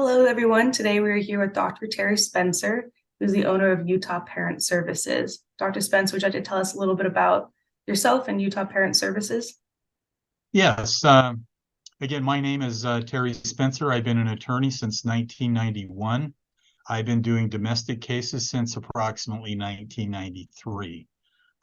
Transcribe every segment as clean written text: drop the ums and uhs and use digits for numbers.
Hello, everyone. Today we are here with Dr. Terry Spencer, who's the owner of Utah Parent Services. Dr. Spencer, would you like to tell us a little bit about yourself and Utah Parent Services? Yes. Again, my name is Terry Spencer. I've been an attorney since 1991. I've been doing domestic cases since approximately 1993.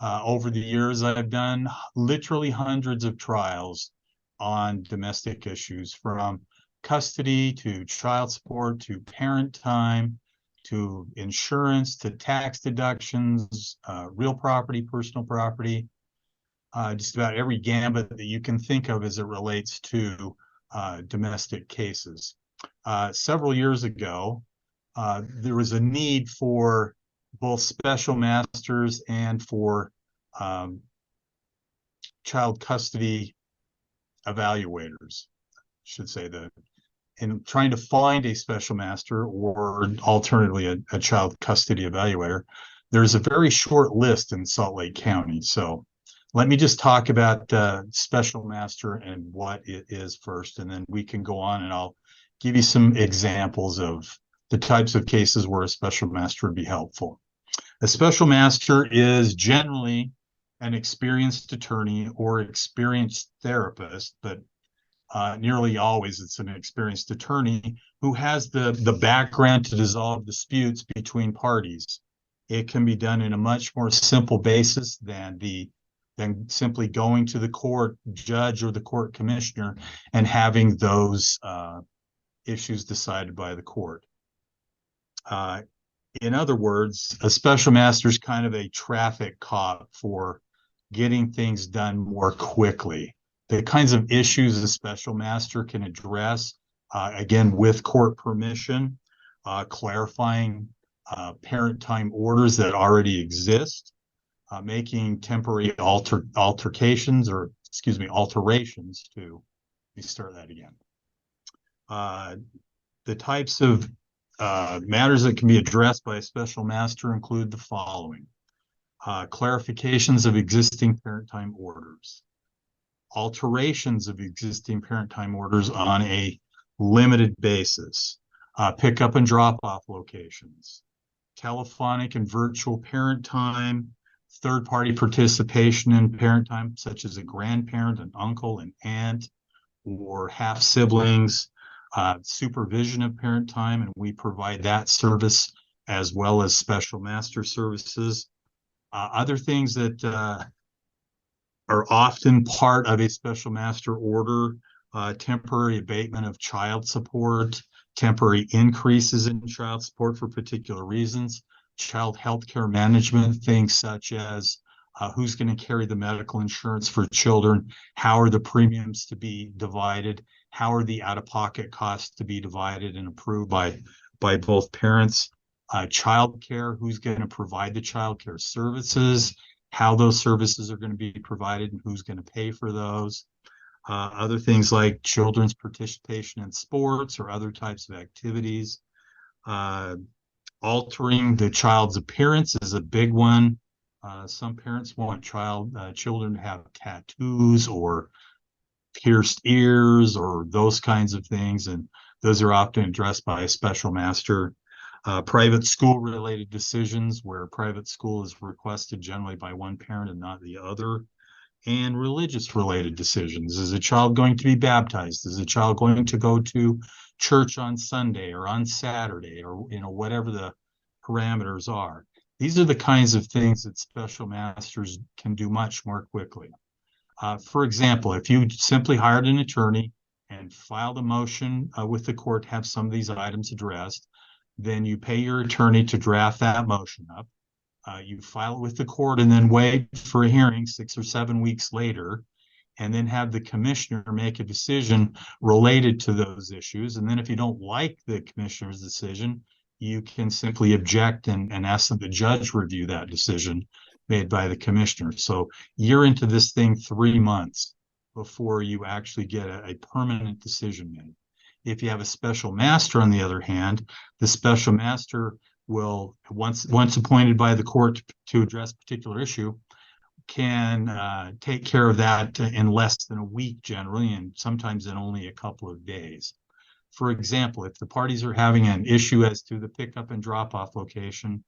Over the years, I've done literally hundreds of trials on domestic issues, from custody to child support to parent time to insurance to tax deductions, real property, personal property, just about every gambit that you can think of as it relates to domestic cases. Several years ago, there was a need for both special masters and for um, child custody evaluators, I should say, that in trying to find a special master or alternatively a child custody evaluator, there's a very short list in Salt Lake County. So let me just talk about special master and what it is first, and then we can go on and I'll give you some examples of the types of cases where a special master would be helpful. A special master is generally an experienced attorney or experienced therapist, but nearly always it's an experienced attorney who has the background to dissolve disputes between parties. It can be done in a much more simple basis than simply going to the court judge or the court commissioner and having those issues decided by the court. In other words, a special master is kind of a traffic cop for getting things done more quickly. The kinds of issues a special master can address, again, with court permission, clarifying parent time orders that already exist, making temporary alterations to, let me start that again. The types of matters that can be addressed by a special master include the following: clarifications of existing parent time orders, alterations of existing parent time orders on a limited basis, pickup and drop-off locations, telephonic and virtual parent time, third-party participation in parent time, such as a grandparent, an uncle, an aunt, or half siblings, supervision of parent time, and we provide that service as well as special master services. Other things that are often part of a special master order: temporary abatement of child support, temporary increases in child support for particular reasons, child health care management, things such as who's going to carry the medical insurance for children, how are the premiums to be divided, how are the out-of-pocket costs to be divided and approved by both parents, child care, who's going to provide the child care services, how those services are going to be provided and who's going to pay for those. Other things like children's participation in sports or other types of activities. Altering the child's appearance is a big one. Some parents want children to have tattoos or pierced ears or those kinds of things, and those are often addressed by a special master. Private school related decisions, where private school is requested generally by one parent and not the other. And religious related decisions: is a child going to be baptized? Is a child going to go to church on Sunday or on Saturday, or whatever the parameters are? These are the kinds of things that special masters can do much more quickly. For example, if you simply hired an attorney and filed a motion with the court to have some of these items addressed, then you pay your attorney to draft that motion up. You file it with the court and then wait for a hearing 6 or 7 weeks later, and then have the commissioner make a decision related to those issues. And then if you don't like the commissioner's decision, you can simply object and ask that the judge review that decision made by the commissioner. So you're into this thing 3 months before you actually get a permanent decision made. If you have a special master, on the other hand, the special master will, once appointed by the court to address a particular issue, can take care of that in less than a week generally, and sometimes in only a couple of days. For example, if the parties are having an issue as to the pickup and drop-off location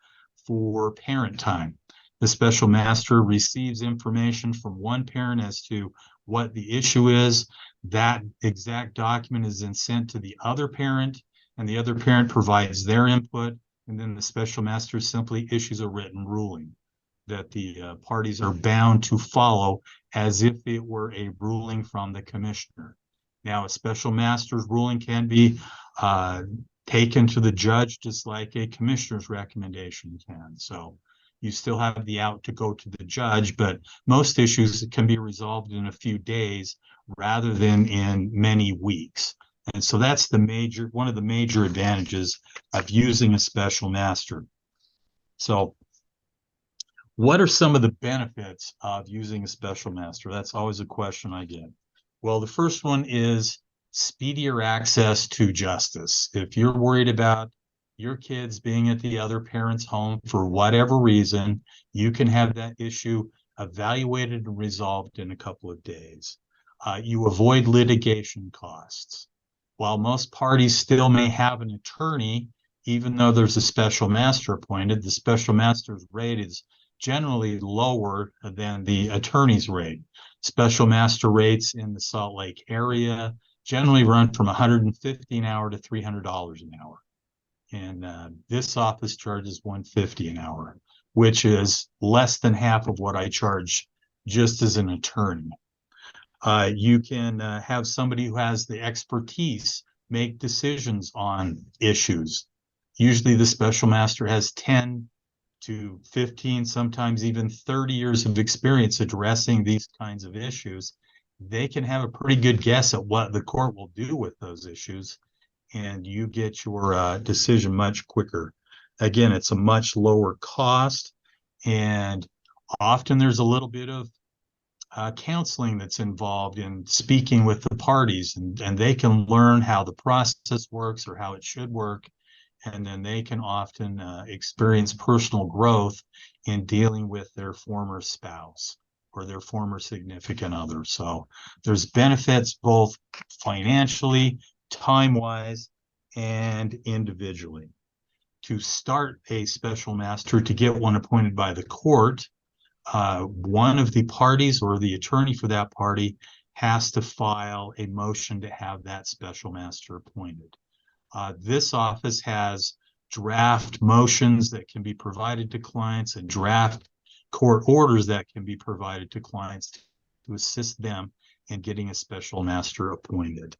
for parent time, the special master receives information from one parent as to what the issue is. That exact document is then sent to the other parent, and the other parent provides their input, and then the special master simply issues a written ruling that the parties are bound to follow as if it were a ruling from the commissioner. Now, a special master's ruling can be taken to the judge just like a commissioner's recommendation can. So you still have the out to go to the judge, but most issues can be resolved in a few days rather than in many weeks. And so that's one of the major advantages of using a special master. So what are some of the benefits of using a special master? That's always a question I get. Well, the first one is speedier access to justice. If you're worried about your kids being at the other parent's home for whatever reason, you can have that issue evaluated and resolved in a couple of days. You avoid litigation costs. While most parties still may have an attorney, even though there's a special master appointed, the special master's rate is generally lower than the attorney's rate. Special master rates in the Salt Lake area generally run from $150 an hour to $300 an hour. And this office charges $150 an hour, which is less than half of what I charge just as an attorney. You can have somebody who has the expertise make decisions on issues. Usually the special master has 10 to 15, sometimes even 30 years of experience addressing these kinds of issues. They can have a pretty good guess at what the court will do with those issues, and you get your decision much quicker. Again, it's a much lower cost, and often there's a little bit of counseling that's involved in speaking with the parties, and they can learn how the process works or how it should work. And then they can often experience personal growth in dealing with their former spouse or their former significant other. So there's benefits both financially, time-wise, and individually. To start a special master, to get one appointed by the court, one of the parties or the attorney for that party has to file a motion to have that special master appointed. This office has draft motions that can be provided to clients and draft court orders that can be provided to clients to assist them in getting a special master appointed.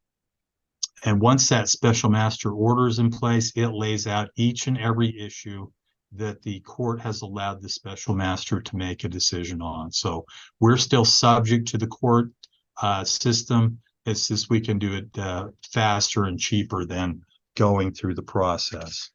And once that special master order is in place, it lays out each and every issue that the court has allowed the special master to make a decision on. So we're still subject to the court system. It's just we can do it faster and cheaper than going through the process.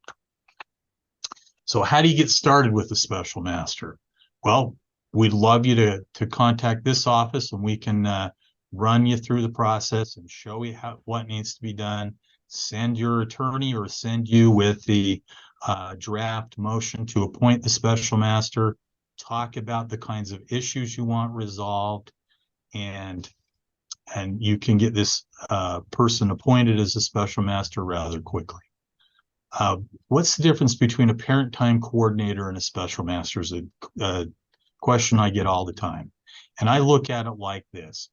So how do you get started with a special master? Well, we'd love you to contact this office, and we can run you through the process and show you what needs to be done. Send your attorney or send you with the draft motion to appoint the special master, talk about the kinds of issues you want resolved, and you can get this person appointed as a special master rather quickly. What's the difference between a parent time coordinator and a special master is a question I get all the time. And I look at it like this.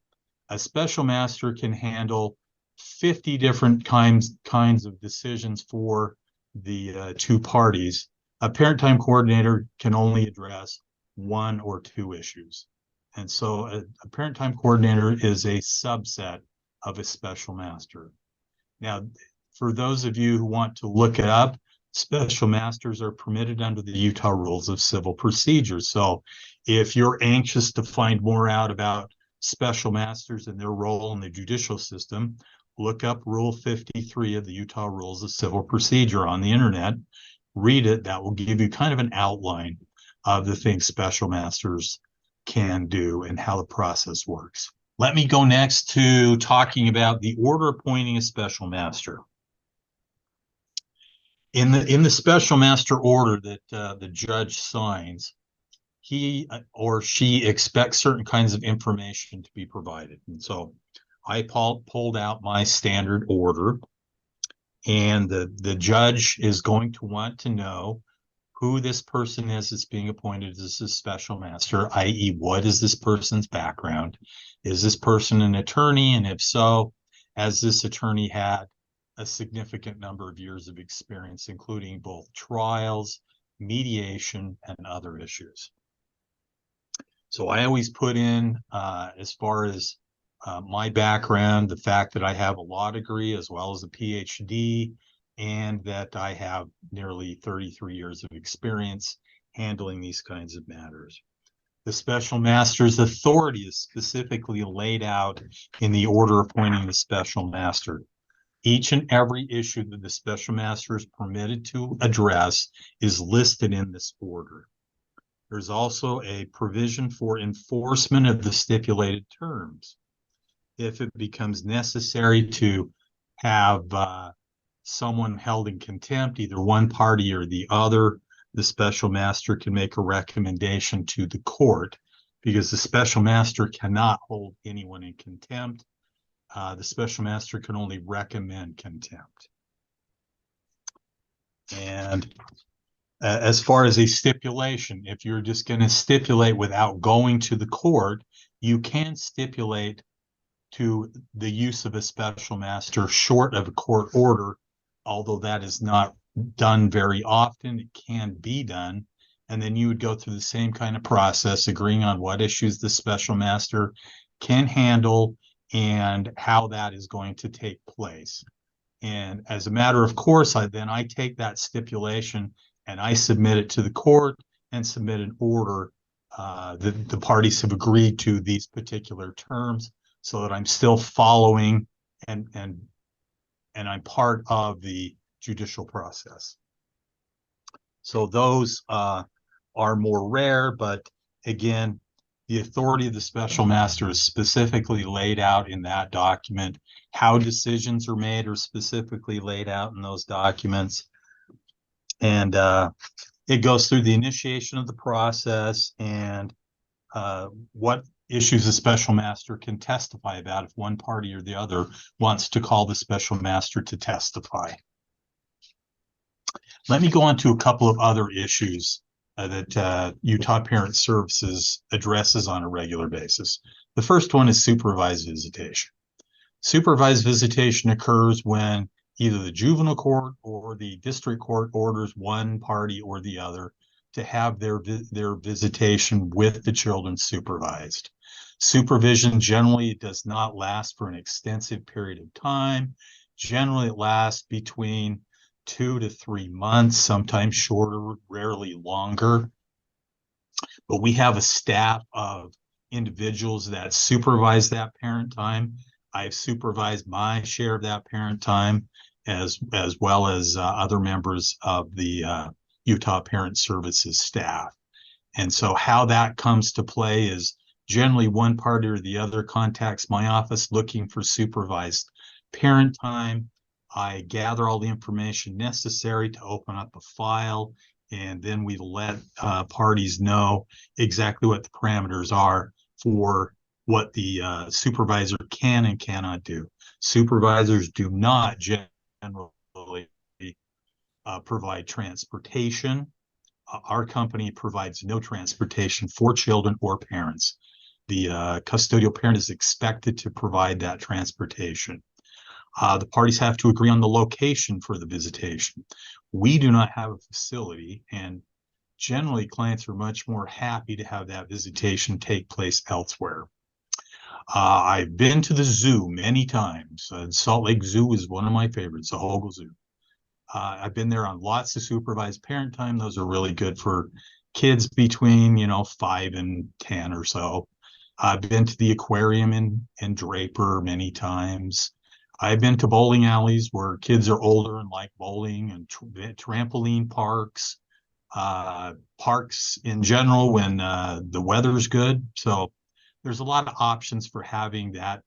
A special master can handle 50 different kinds of decisions for the two parties. A parent time coordinator can only address one or two issues. And so a parent time coordinator is a subset of a special master. Now, for those of you who want to look it up, special masters are permitted under the Utah Rules of Civil Procedure. So if you're anxious to find more out about special masters and their role in the judicial system, look up Rule 53 of the Utah Rules of Civil Procedure on the internet. Read it. That will give you kind of an outline of the things special masters can do and how the process works. Let me go next to talking about the order appointing a special master. In the special master order that the judge signs, he or she expects certain kinds of information to be provided. And so I pulled out my standard order, And the judge is going to want to know who this person is that's being appointed as a special master, i.e., what is this person's background? Is this person an attorney? And if so, has this attorney had a significant number of years of experience, including both trials, mediation, and other issues? So I always put in, as far as my background, the fact that I have a law degree as well as a PhD, and that I have nearly 33 years of experience handling these kinds of matters. The special master's authority is specifically laid out in the order appointing the special master. Each and every issue that the special master is permitted to address is listed in this order. There's also a provision for enforcement of the stipulated terms. If it becomes necessary to have someone held in contempt, either one party or the other, the special master can make a recommendation to the court, because the special master cannot hold anyone in contempt. The special master can only recommend contempt. And as far as a stipulation, if you're just going to stipulate without going to the court, you can stipulate to the use of a special master short of a court order, although that is not done very often. It can be done. And then you would go through the same kind of process, agreeing on what issues the special master can handle and how that is going to take place. And as a matter of course, I take that stipulation and I submit it to the court and submit an order that the parties have agreed to these particular terms, so that I'm still following and I'm part of the judicial process. So those are more rare, but again, the authority of the special master is specifically laid out in that document. How decisions are made are specifically laid out in those documents. And it goes through the initiation of the process and what issues a special master can testify about if one party or the other wants to call the special master to testify. Let me go on to a couple of other issues that Utah Parent Services addresses on a regular basis. The first one is supervised visitation. Supervised visitation occurs when either the juvenile court or the district court orders one party or the other to have their visitation with the children supervised. Supervision generally does not last for an extensive period of time. Generally, it lasts between 2 to 3 months, sometimes shorter, rarely longer. But we have a staff of individuals that supervise that parent time. I've supervised my share of that parent time, as well as other members of the Utah Parent Services staff. And so how that comes to play is generally one party or the other contacts my office looking for supervised parent time. I gather all the information necessary to open up a file, and then we let parties know exactly what the parameters are for what the supervisor can and cannot do. Supervisors do not generally provide transportation. Our company provides no transportation for children or parents. The custodial parent is expected to provide that transportation. The parties have to agree on the location for the visitation. We do not have a facility, and generally clients are much more happy to have that visitation take place elsewhere. I've been to the zoo many times. Salt Lake Zoo is one of my favorites, the Hogle Zoo. I've been there on lots of supervised parent time. Those are really good for kids between, 5 and 10 or so. I've been to the aquarium in Draper many times. I've been to bowling alleys where kids are older and like bowling, and trampoline parks, parks in general when the weather's good. So there's a lot of options for having that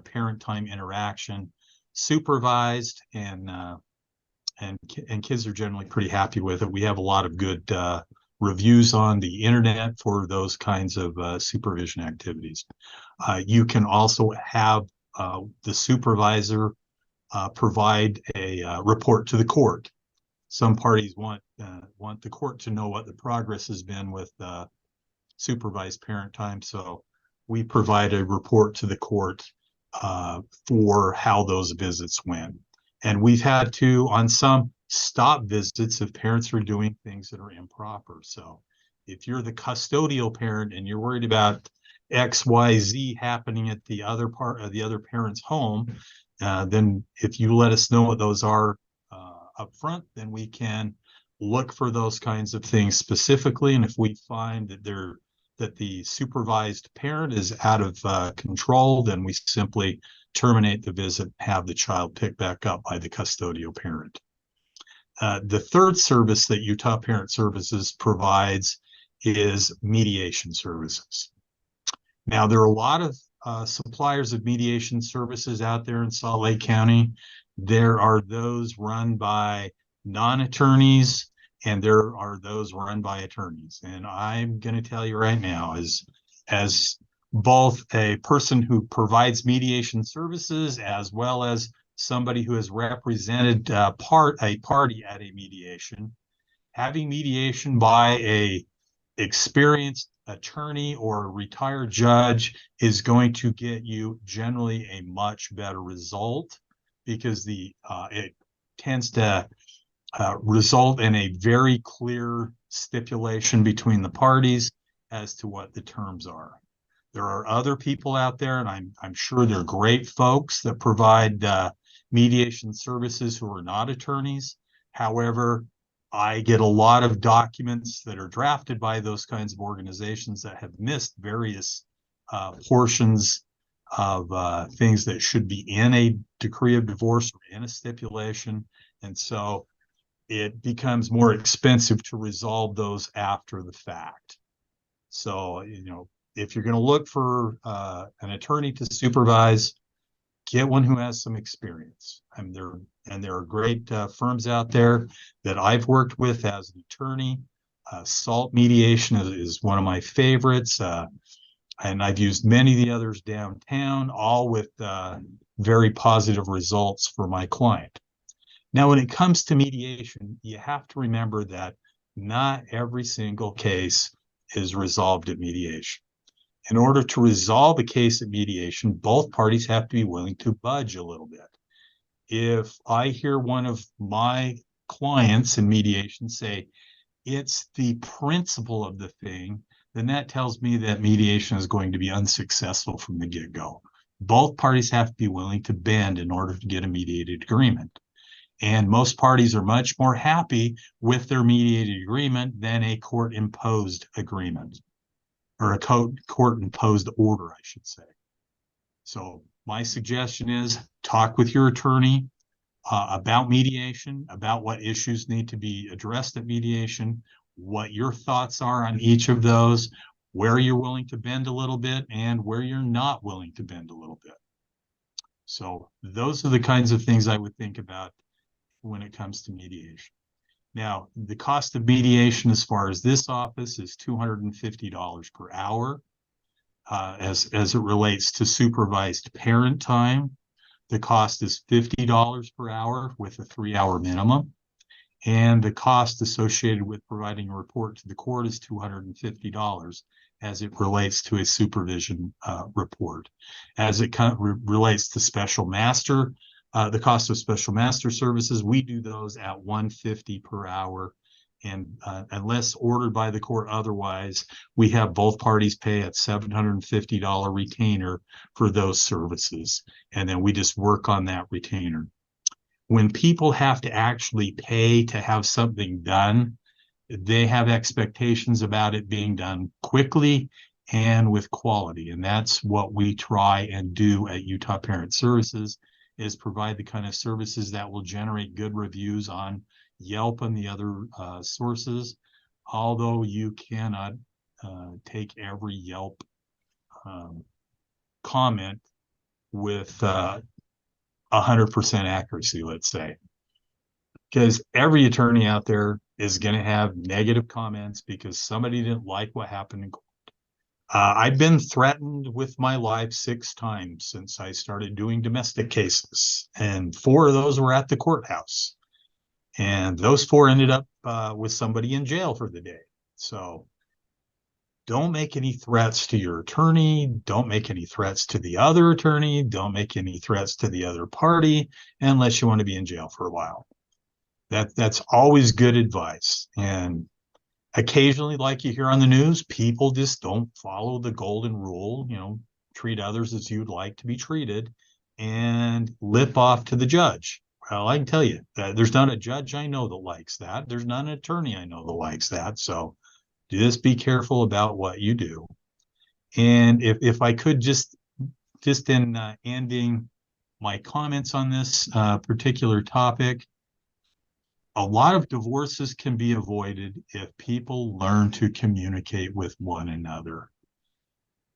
parent time interaction supervised, and kids are generally pretty happy with it. We have a lot of good reviews on the internet for those kinds of supervision activities. You can also have the supervisor provide a report to the court. Some parties want the court to know what the progress has been with supervised parent time, so we provide a report to the court for how those visits went. And we've had to, on some, stop visits if parents are doing things that are improper. So if you're the custodial parent and you're worried about XYZ happening at the other part of the other parent's home, then if you let us know what those are up front, then we can look for those kinds of things specifically. And if we find that the supervised parent is out of control, then we simply terminate the visit, have the child picked back up by the custodial parent. The third service that Utah Parent Services provides is mediation services. Now, there are a lot of suppliers of mediation services out there in Salt Lake County. There are those run by non-attorneys, and there are those run by attorneys. And I'm going to tell you right now, as both a person who provides mediation services as well as somebody who has represented a party at a mediation, having mediation by a experienced attorney or a retired judge is going to get you generally a much better result, because it tends to result in a very clear stipulation between the parties as to what the terms are. There are other people out there, and I'm sure they're great folks that provide mediation services who are not attorneys. However, I get a lot of documents that are drafted by those kinds of organizations that have missed various portions of things that should be in a decree of divorce or in a stipulation. And so it becomes more expensive to resolve those after the fact. So, if you're going to look for an attorney to supervise, get one who has some experience. And there are great firms out there that I've worked with as an attorney. SALT Mediation is one of my favorites. And I've used many of the others downtown, all with very positive results for my client. Now, when it comes to mediation, you have to remember that not every single case is resolved at mediation. In order to resolve a case at mediation, both parties have to be willing to budge a little bit. If I hear one of my clients in mediation say, it's the principle of the thing, then that tells me that mediation is going to be unsuccessful from the get-go. Both parties have to be willing to bend in order to get a mediated agreement. And most parties are much more happy with their mediated agreement than a court-imposed agreement, or a court-imposed order, I should say. So my suggestion is talk with your attorney about mediation, about what issues need to be addressed at mediation, what your thoughts are on each of those, where you're willing to bend a little bit and where you're not willing to bend a little bit. So those are the kinds of things I would think about when it comes to mediation. Now, the cost of mediation as far as this office is $250 per hour. As it relates to supervised parent time, the cost is $50 per hour with a 3-hour minimum. And the cost associated with providing a report to the court is $250 as it relates to a supervision report. As it relates to special master, the cost of special master services, we do those at $150 per hour. And unless ordered by the court otherwise, we have both parties pay at $750 retainer for those services. And then we just work on that retainer. When people have to actually pay to have something done, they have expectations about it being done quickly and with quality. And that's what we try and do at Utah Parent Services, is provide the kind of services that will generate good reviews on Yelp and the other sources, although you cannot take every Yelp comment with 100% accuracy, let's say, because every attorney out there is going to have negative comments because somebody didn't like what happened in court. I've been threatened with my life 6 times since I started doing domestic cases, and 4 of those were at the courthouse. And those 4 ended up with somebody in jail for the day. So don't make any threats to your attorney. Don't make any threats to the other attorney. Don't make any threats to the other party unless you want to be in jail for a while. That's always good advice. And occasionally, like you hear on the news, people just don't follow the golden rule, treat others as you'd like to be treated and lip off to the judge. Well, I can tell you that there's not a judge I know that likes that. There's not an attorney I know that likes that. So just be careful about what you do. And if I could just in ending my comments on this particular topic, a lot of divorces can be avoided if people learn to communicate with one another.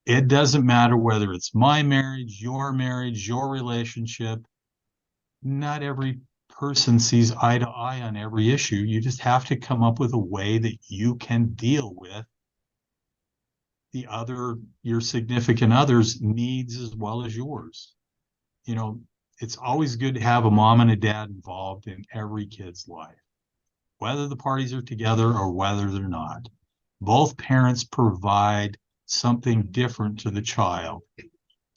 It doesn't matter whether it's my marriage, your relationship. Not every person sees eye to eye on every issue. You just have to come up with a way that you can deal with your significant other's needs as well as yours. It's always good to have a mom and a dad involved in every kid's life, whether the parties are together or whether they're not. Both parents provide something different to the child.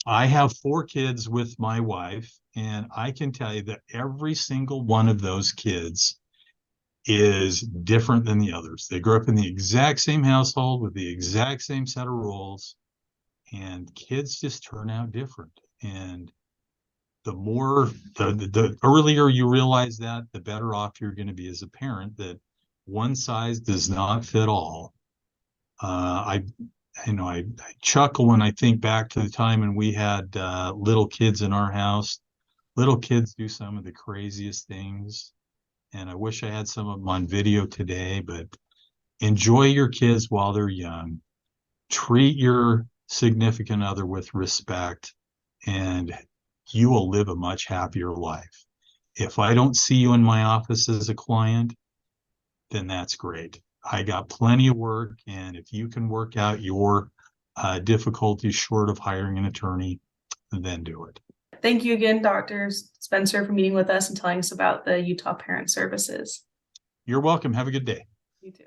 I have 4 kids with my wife, and I can tell you that every single one of those kids is different than the others. They grew up in the exact same household with the exact same set of rules, and kids just turn out different. And the earlier you realize that, the better off you're going to be as a parent, that one size does not fit all. I chuckle when I think back to the time when we had little kids in our house. Little kids do some of the craziest things, and I wish I had some of them on video today, but enjoy your kids while they're young. Treat your significant other with respect, and you will live a much happier life. If I don't see you in my office as a client, then that's great. I got plenty of work, and if you can work out your difficulties short of hiring an attorney, then do it. Thank you again, Dr. Spencer, for meeting with us and telling us about the Utah Parent Services. You're welcome. Have a good day. You too.